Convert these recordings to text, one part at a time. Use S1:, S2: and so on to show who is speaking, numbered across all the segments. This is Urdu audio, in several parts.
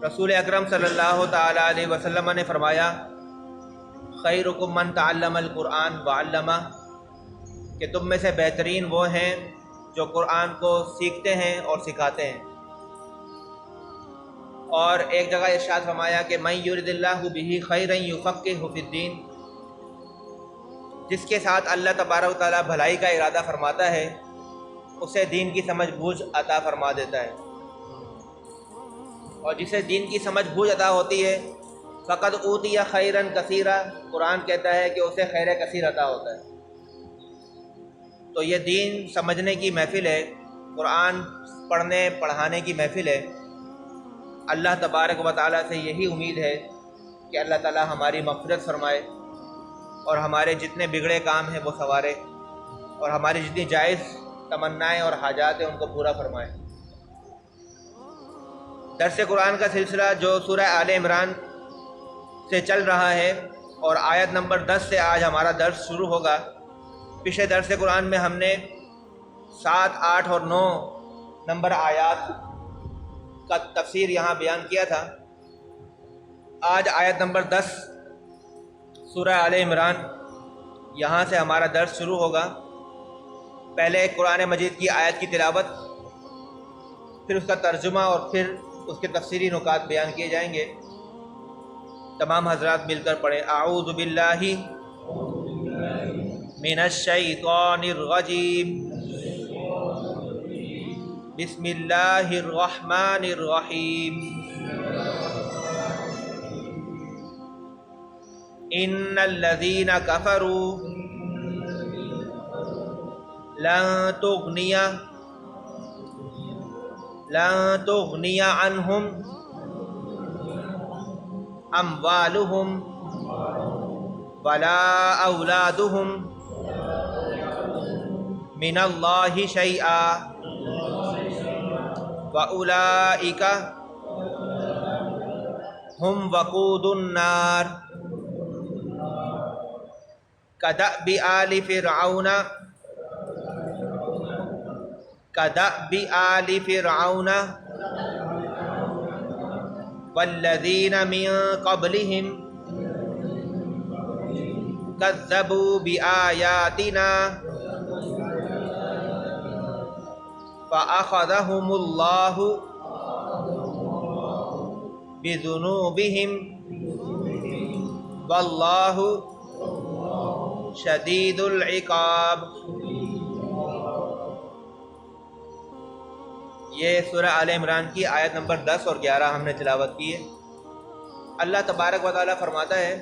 S1: رسول اکرم صلی اللہ تعالیٰ علیہ وسلم نے فرمایا خیرکم من تعلم القرآن وعلمہ، کہ تم میں سے بہترین وہ ہیں جو قرآن کو سیکھتے ہیں اور سکھاتے ہیں۔ اور ایک جگہ ارشاد فرمایا کہ من یرد اللہ بہ خیرا یفقہہ فی الدین، جس کے ساتھ اللہ تبارک و تعالیٰ بھلائی کا ارادہ فرماتا ہے اسے دین کی سمجھ بوجھ عطا فرما دیتا ہے، اور جسے دین کی سمجھ بوجھ عطا ہوتی ہے فقد اوتی خیرا کثیرا، قرآن کہتا ہے کہ اسے خیر کثیر عطا ہوتا ہے۔ تو یہ دین سمجھنے کی محفل ہے، قرآن پڑھنے پڑھانے کی محفل ہے۔ اللہ تبارک و تعالیٰ سے یہی امید ہے کہ اللہ تعالیٰ ہماری مغفرت فرمائے اور ہمارے جتنے بگڑے کام ہیں وہ سنوارے، اور ہماری جتنی جائز تمنائیں اور حاجات ہیں ان کو پورا فرمائے۔ درس قرآن کا سلسلہ جو سورہ آل عمران سے چل رہا ہے، اور آیت نمبر 10 سے آج ہمارا درس شروع ہوگا۔ پچھلے درس قرآن میں ہم نے 7، 8 اور 9 نمبر آیات کا تفسیر یہاں بیان کیا تھا۔ آج آیت نمبر 10 سورہ آل عمران، یہاں سے ہمارا درس شروع ہوگا۔ پہلے قرآن مجید کی آیت کی تلاوت، پھر اس کا ترجمہ اور پھر اس کے تفسیری نکات بیان کیے جائیں گے۔ تمام حضرات مل کر پڑھیں اعوذ باللہ من الشیطان الرجیم، بسم اللہ الرحمن الرحیم، ان الذین کفروا لن تغنی عنہم اموالہم ولا اولادہم من اللہ شیئا واولئک ہم وقود النار کدأب آل فرعون والذین من قبلہم کذبوا بآیاتنا فأخذہم اللہ بذنوبہم واللہ شدید العقاب۔ یہ سورہ آل عمران کی آیت نمبر 10 اور 11 ہم نے تلاوت کی ہے۔ اللہ تبارک و تعالیٰ فرماتا ہے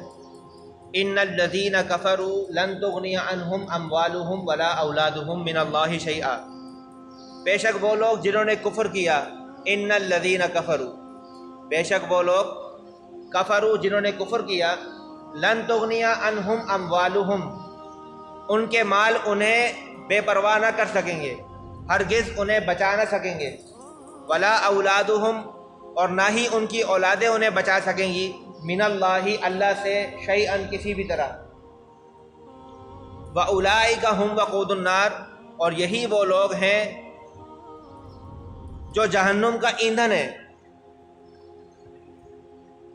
S1: ان الذین کفروا لن تغنی عنہم اموالہم ولا اولادہم من اللہ شیئا، بے شک وہ لوگ جنہوں نے کفر کیا، ان الذین کفروا، بے شک وہ لوگ کفروا جنہوں نے کفر کیا، لن تغنی عنہم اموالہم، ان کے مال انہیں بے پرواہ نہ کر سکیں گے، ہرگز انہیں بچا نہ سکیں گے، ولا اولادہم، اور نہ ہی ان کی اولادیں انہیں بچا سکیں گی، من اللہ، اللہ سے، شیئن، کسی بھی طرح، واولئک ہم وقود النار، اور یہی وہ لوگ ہیں جو جہنم کا ایندھن ہے۔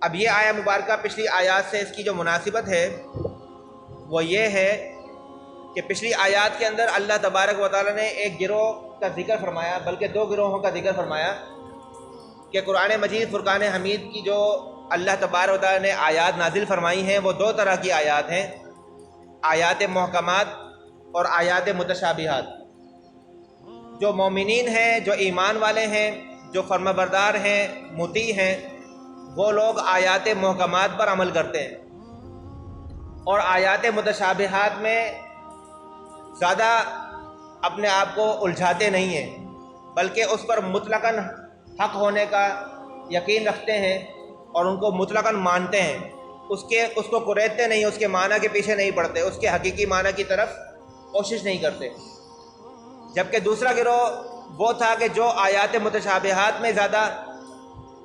S1: اب یہ آیہ مبارکہ پچھلی آیات سے اس کی جو مناسبت ہے وہ یہ ہے کہ پچھلی آیات کے اندر اللہ تبارک و تعالیٰ نے ایک گروہ کا ذکر فرمایا، بلکہ 2 گروہوں کا ذکر فرمایا، کہ قرآن مجید فرقان حمید کی جو اللہ تبارک و تعالیٰ نے آیات نازل فرمائی ہیں وہ 2 طرح کی آیات ہیں، آیات محکمات اور آیات متشابہات۔ جو مومنین ہیں، جو ایمان والے ہیں، جو فرمانبردار ہیں، مطیع ہیں، وہ لوگ آیات محکمات پر عمل کرتے ہیں، اور آیات متشابہات میں زیادہ اپنے آپ کو الجھاتے نہیں ہیں، بلکہ اس پر مطلقاً حق ہونے کا یقین رکھتے ہیں اور ان کو مطلقاً مانتے ہیں، اس کو کریدتے نہیں، اس کے معنی کے پیچھے نہیں پڑتے، اس کے حقیقی معنی کی طرف کوشش نہیں کرتے۔ جبکہ دوسرا گروہ وہ تھا کہ جو آیات متشابہات میں زیادہ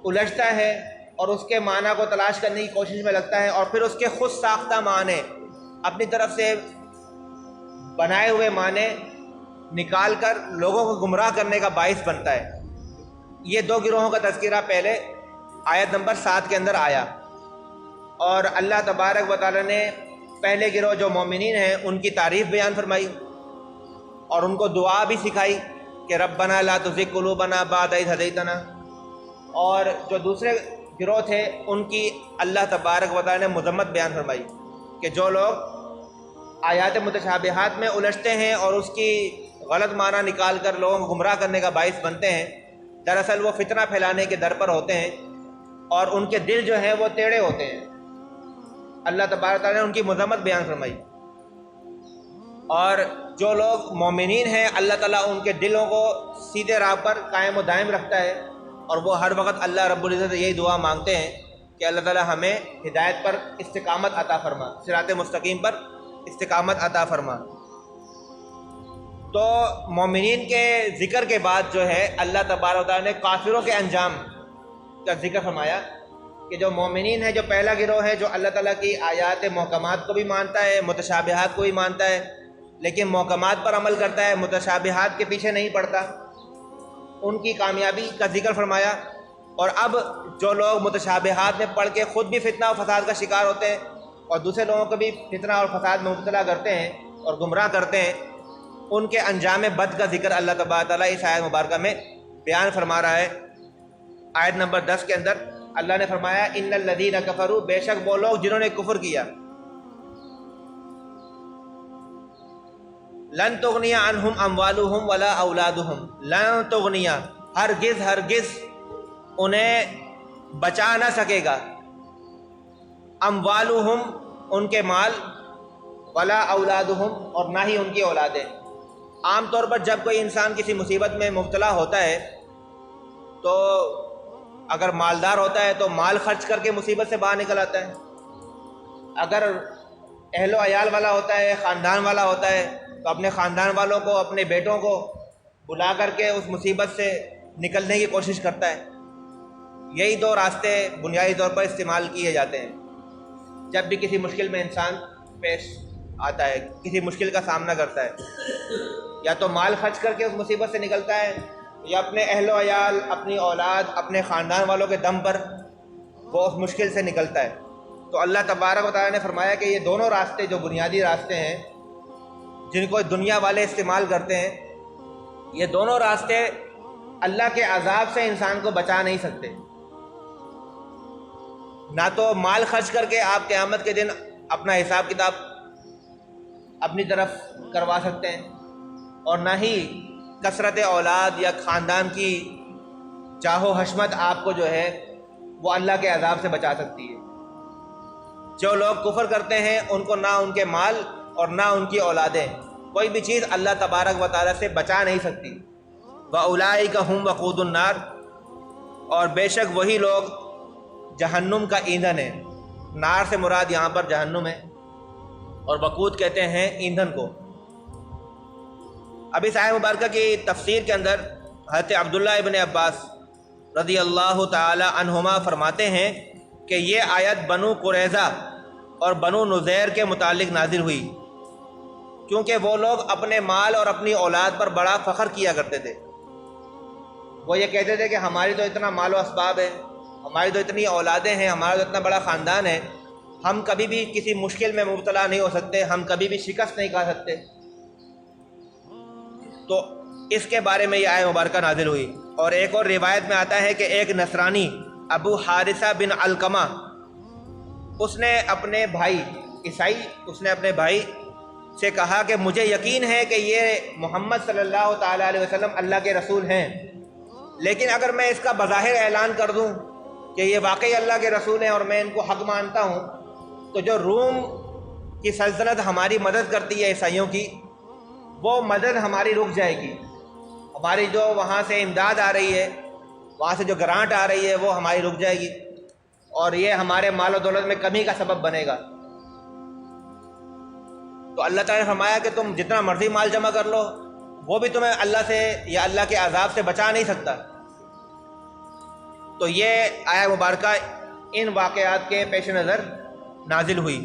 S1: الجھتا ہے اور اس کے معنی کو تلاش کرنے کی کوشش میں لگتا ہے، اور پھر اس کے خود ساختہ معنی، اپنی طرف سے بنائے ہوئے معنی نکال کر لوگوں کو گمراہ کرنے کا باعث بنتا ہے۔ یہ 2 گروہوں کا تذکرہ پہلے آیت نمبر 7 کے اندر آیا، اور اللہ تبارک و تعالی نے پہلے گروہ جو مومنین ہیں ان کی تعریف بیان فرمائی اور ان کو دعا بھی سکھائی کہ ربنا لا تزغ قلوبنا بعد اذ ہدیتنا، اور جو دوسرے گروہ تھے ان کی اللہ تبارک و تعالی نے مذمت بیان فرمائی کہ جو لوگ آیات متشابہات میں الجھتے ہیں اور اس کی غلط معنی نکال کر لوگوں کو گمراہ کرنے کا باعث بنتے ہیں، دراصل وہ فتنہ پھیلانے کے در پر ہوتے ہیں اور ان کے دل جو ہیں وہ ٹیڑھے ہوتے ہیں۔ اللہ تبارک تعالیٰ نے ان کی مذمت بیان فرمائی، اور جو لوگ مومنین ہیں اللہ تعالیٰ ان کے دلوں کو سیدھے راہ پر قائم و دائم رکھتا ہے، اور وہ ہر وقت اللہ رب العزت سے یہی دعا مانگتے ہیں کہ اللہ تعالیٰ ہمیں ہدایت پر استقامت عطا فرما، صراط مستقیم پر استقامت عطا فرما۔ تو مومنین کے ذکر کے بعد جو ہے اللہ تبارک و تعالیٰ نے کافروں کے انجام کا ذکر فرمایا کہ جو مومنین ہے، جو پہلا گروہ ہے جو اللہ تعالیٰ کی آیات محکمات کو بھی مانتا ہے، متشابہات کو بھی مانتا ہے، لیکن محکمات پر عمل کرتا ہے، متشابہات کے پیچھے نہیں پڑتا، ان کی کامیابی کا ذکر فرمایا۔ اور اب جو لوگ متشابہات میں پڑھ کے خود بھی فتنہ و فساد کا شکار ہوتے ہیں اور دوسرے لوگوں کو بھی فتنہ اور فساد میں مبتلا کرتے ہیں اور گمراہ کرتے ہیں، ان کے انجام بد کا ذکر اللہ تبارک تعالیٰ اس آیت مبارکہ میں بیان فرما رہا ہے۔ آیت نمبر 10 کے اندر اللہ نے فرمایا ان الذین کفروا، بے شک وہ لوگ جنہوں نے کفر کیا، لن تغنی عنہم اموالہم ولا اولادہم، لن تغنی، ہرگز انہیں بچا نہ سکے گا، اموالہم ان کے مال، ولا اولادہم اور نہ ہی ان کی اولادیں۔ عام طور پر جب کوئی انسان کسی مصیبت میں مبتلا ہوتا ہے تو اگر مالدار ہوتا ہے تو مال خرچ کر کے مصیبت سے باہر نکل آتا ہے، اگر اہل و عیال والا ہوتا ہے، خاندان والا ہوتا ہے، تو اپنے خاندان والوں کو، اپنے بیٹوں کو بلا کر کے اس مصیبت سے نکلنے کی کوشش کرتا ہے۔ یہی دو راستے بنیادی طور پر استعمال کیے جاتے ہیں جب بھی کسی مشکل میں انسان پیش آتا ہے، کسی مشکل کا سامنا کرتا ہے، یا تو مال خرچ کر کے اس مصیبت سے نکلتا ہے، یا اپنے اہل و عیال، اپنی اولاد، اپنے خاندان والوں کے دم پر وہ اس مشکل سے نکلتا ہے۔ تو اللہ تبارک و تعالیٰ نے فرمایا کہ یہ دونوں راستے جو بنیادی راستے ہیں جن کو دنیا والے استعمال کرتے ہیں، یہ دونوں راستے اللہ کے عذاب سے انسان کو بچا نہیں سکتے۔ نہ تو مال خرچ کر کے آپ قیامت کے دن اپنا حساب کتاب اپنی طرف کروا سکتے ہیں، اور نہ ہی کثرت اولاد یا خاندان کی چاہو حشمت آپ کو جو ہے وہ اللہ کے عذاب سے بچا سکتی ہے۔ جو لوگ کفر کرتے ہیں ان کو نہ ان کے مال اور نہ ان کی اولادیں، کوئی بھی چیز اللہ تبارک و تعالیٰ سے بچا نہیں سکتی۔ وَأُولَٰئِكَ هُمْ وَقُودُ النَّارِ، اور بے شک وہی لوگ جہنم کا ایندھن ہے۔ نار سے مراد یہاں پر جہنم ہے، اور وقود کہتے ہیں ایندھن کو۔ اب اس آیت مبارکہ کی تفسیر کے اندر حضرت عبداللہ ابن عباس رضی اللہ تعالی عنہما فرماتے ہیں کہ یہ آیت بنو قریظہ اور بنو نذیر کے متعلق نازل ہوئی، کیونکہ وہ لوگ اپنے مال اور اپنی اولاد پر بڑا فخر کیا کرتے تھے۔ وہ یہ کہتے تھے کہ ہماری تو اتنا مال و اسباب ہے، ہماری تو اتنی اولادیں ہیں، ہمارا تو اتنا بڑا خاندان ہے، ہم کبھی بھی کسی مشکل میں مبتلا نہیں ہو سکتے، ہم کبھی بھی شکست نہیں کھا سکتے۔ تو اس کے بارے میں یہ آیت مبارکہ نازل ہوئی۔ اور ایک اور روایت میں آتا ہے کہ ایک نصرانی ابو حارثہ بن علقمہ، اس نے اپنے بھائی عیسائی، اس نے اپنے بھائی سے کہا کہ مجھے یقین ہے کہ یہ محمد صلی اللہ تعالیٰ علیہ وسلم اللہ کے رسول ہیں، لیکن اگر میں اس کا بظاہر اعلان کر دوں کہ یہ واقعی اللہ کے رسول ہیں اور میں ان کو حق مانتا ہوں، تو جو روم کی سلطنت ہماری مدد کرتی ہے عیسائیوں کی، وہ مدد ہماری رک جائے گی، ہماری جو وہاں سے امداد آ رہی ہے، وہاں سے جو گرانٹ آ رہی ہے وہ ہماری رک جائے گی، اور یہ ہمارے مال و دولت میں کمی کا سبب بنے گا۔ تو اللہ تعالیٰ نے فرمایا کہ تم جتنا مرضی مال جمع کر لو، وہ بھی تمہیں اللہ سے یا اللہ کے عذاب سے بچا نہیں سکتا۔ تو یہ آیت مبارکہ ان واقعات کے پیش نظر نازل ہوئی،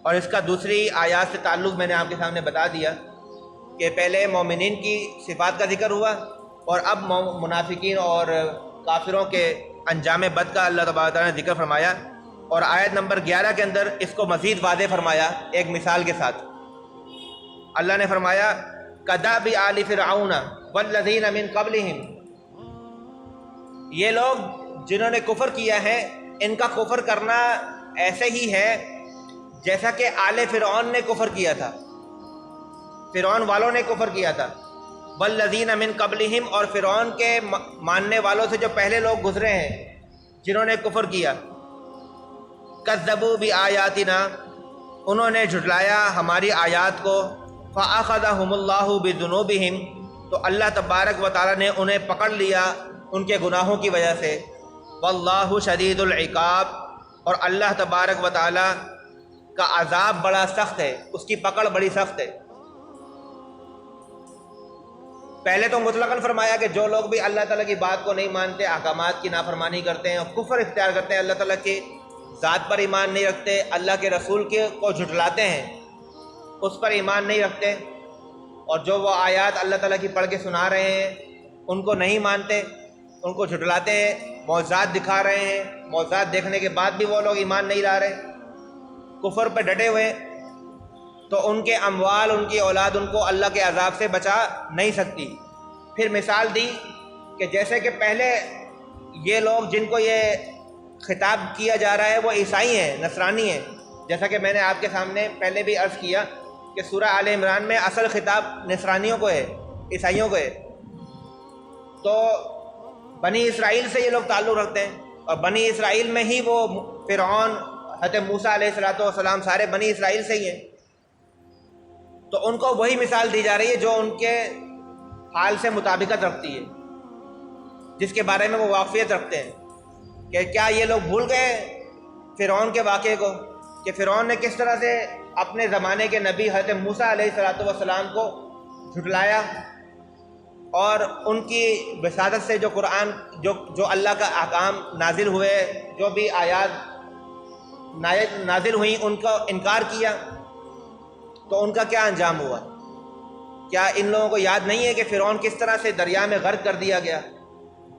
S1: اور اس کا دوسری آیات سے تعلق میں نے آپ کے سامنے بتا دیا کہ پہلے مومنین کی صفات کا ذکر ہوا، اور اب منافقین اور کافروں کے انجام بد کا اللہ تبارک و تعالیٰ نے ذکر فرمایا، اور آیت نمبر 11 کے اندر اس کو مزید واضح فرمایا ایک مثال کے ساتھ۔ اللہ نے فرمایا کداب آل فرعون والذین من قبلہم، یہ لوگ جنہوں نے کفر کیا ہے ان کا کفر کرنا ایسے ہی ہے جیسا کہ آل فرعون نے کفر کیا تھا، فرعون والوں نے کفر کیا تھا، والذین من قبلہم، اور فرعون کے ماننے والوں سے جو پہلے لوگ گزرے ہیں جنہوں نے کفر کیا، کذبوا بآیاتنا، انہوں نے جھٹلایا ہماری آیات کو، فأخذہم اللہ بذنوبہم، تو اللہ تبارک و تعالیٰ نے انہیں پکڑ لیا ان کے گناہوں کی وجہ سے، واللہ شدید العقاب، اور اللہ تبارک و تعالیٰ کا عذاب بڑا سخت ہے، اس کی پکڑ بڑی سخت ہے۔ پہلے تو مطلقاً فرمایا کہ جو لوگ بھی اللہ تعالیٰ کی بات کو نہیں مانتے، احکامات کی نافرمانی کرتے ہیں اور کفر اختیار کرتے ہیں، اللہ تعالیٰ کی ذات پر ایمان نہیں رکھتے، اللہ کے رسول کو جھٹلاتے ہیں، اس پر ایمان نہیں رکھتے، اور جو وہ آیات اللہ تعالیٰ کی پڑھ کے سنا رہے ہیں ان کو نہیں مانتے، ان کو جھٹلاتے ہیں، معجزات دکھا رہے ہیں، معجزات دیکھنے کے بعد بھی وہ لوگ ایمان نہیں لا رہے، کفر پہ ڈٹے ہوئے، تو ان کے اموال، ان کی اولاد ان کو اللہ کے عذاب سے بچا نہیں سکتی۔ پھر مثال دی کہ جیسے کہ پہلے یہ لوگ جن کو یہ خطاب کیا جا رہا ہے وہ عیسائی ہیں، نصرانی ہیں، جیسا کہ میں نے آپ کے سامنے پہلے بھی عرض کیا کہ سورہ آل عمران میں اصل خطاب نصرانیوں کو ہے، عیسائیوں کو ہے، تو بنی اسرائیل سے یہ لوگ تعلق رکھتے ہیں، اور بنی اسرائیل میں ہی وہ فرعون، حضرت موسیٰ علیہ السلام سارے بنی اسرائیل سے ہی ہیں، تو ان کو وہی مثال دی جا رہی ہے جو ان کے حال سے مطابقت رکھتی ہے، جس کے بارے میں وہ واقفیت رکھتے ہیں، کہ کیا یہ لوگ بھول گئے فرعون کے واقعے کو، کہ فرعون نے کس طرح سے اپنے زمانے کے نبی حضرت موسیٰ علیہ السلام کو جھٹلایا، اور ان کی وساطت سے جو قرآن جو اللہ کا احکام نازل ہوئے، جو بھی آیات نازل ہوئیں ان کا انکار کیا، تو ان کا کیا انجام ہوا؟ کیا ان لوگوں کو یاد نہیں ہے کہ فرعون کس طرح سے دریا میں غرق کر دیا گیا،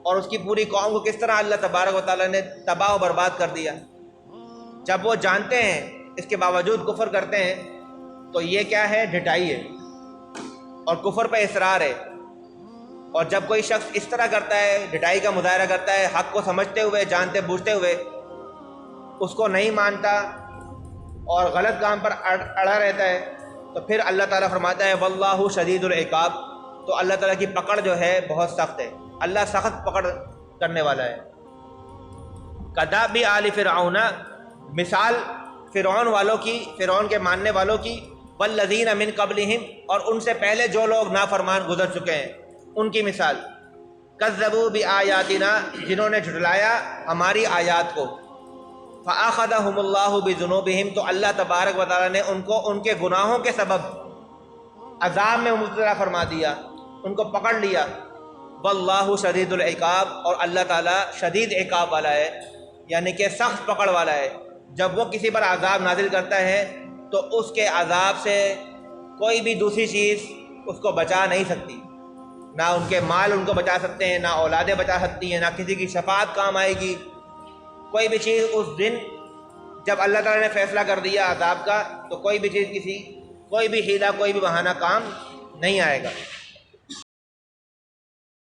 S1: اور اس کی پوری قوم کو کس طرح اللہ تبارک و تعالیٰ نے تباہ و برباد کر دیا؟ جب وہ جانتے ہیں اس کے باوجود کفر کرتے ہیں تو یہ کیا ہے؟ ڈھٹائی ہے اور کفر پہ اصرار ہے۔ اور جب کوئی شخص اس طرح کرتا ہے، ڈھٹائی کا مظاہرہ کرتا ہے، حق کو سمجھتے ہوئے، جانتے بوجھتے ہوئے اس کو نہیں مانتا اور غلط کام پر اڑا رہتا ہے، تو پھر اللہ تعالیٰ فرماتا ہے واللہ شدید العقاب، تو اللہ تعالیٰ کی پکڑ جو ہے بہت سخت ہے، اللہ سخت پکڑ کرنے والا ہے۔ کداب آل فرعون، مثال فرعون والوں کی، فرعون کے ماننے والوں کی، والذین من قبلہم، اور ان سے پہلے جو لوگ نافرمان گزر چکے ہیں ان کی مثال، کذبوا بآیاتنا، جنہوں نے جھٹلایا ہماری آیات کو، فأخذہم اللہ بذنوبہم، تو اللہ تبارک و تعالیٰ نے ان کو ان کے گناہوں کے سبب عذاب میں مبتلا فرما دیا، ان کو پکڑ لیا۔ واللہ شدید العقاب، اور اللہ تعالیٰ شدید عقاب والا ہے، یعنی کہ سخت پکڑ والا ہے۔ جب وہ کسی پر عذاب نازل کرتا ہے تو اس کے عذاب سے کوئی بھی دوسری چیز اس کو بچا نہیں سکتی، نہ ان کے مال ان کو بچا سکتے ہیں، نہ اولادیں بچا سکتی ہیں، نہ کسی کی شفاعت کام آئے گی، کوئی بھی چیز اس دن جب اللہ تعالیٰ نے فیصلہ کر دیا عذاب کا، تو کوئی بھی چیز کوئی بھی حیلہ، کوئی بھی بہانہ کام نہیں آئے گا۔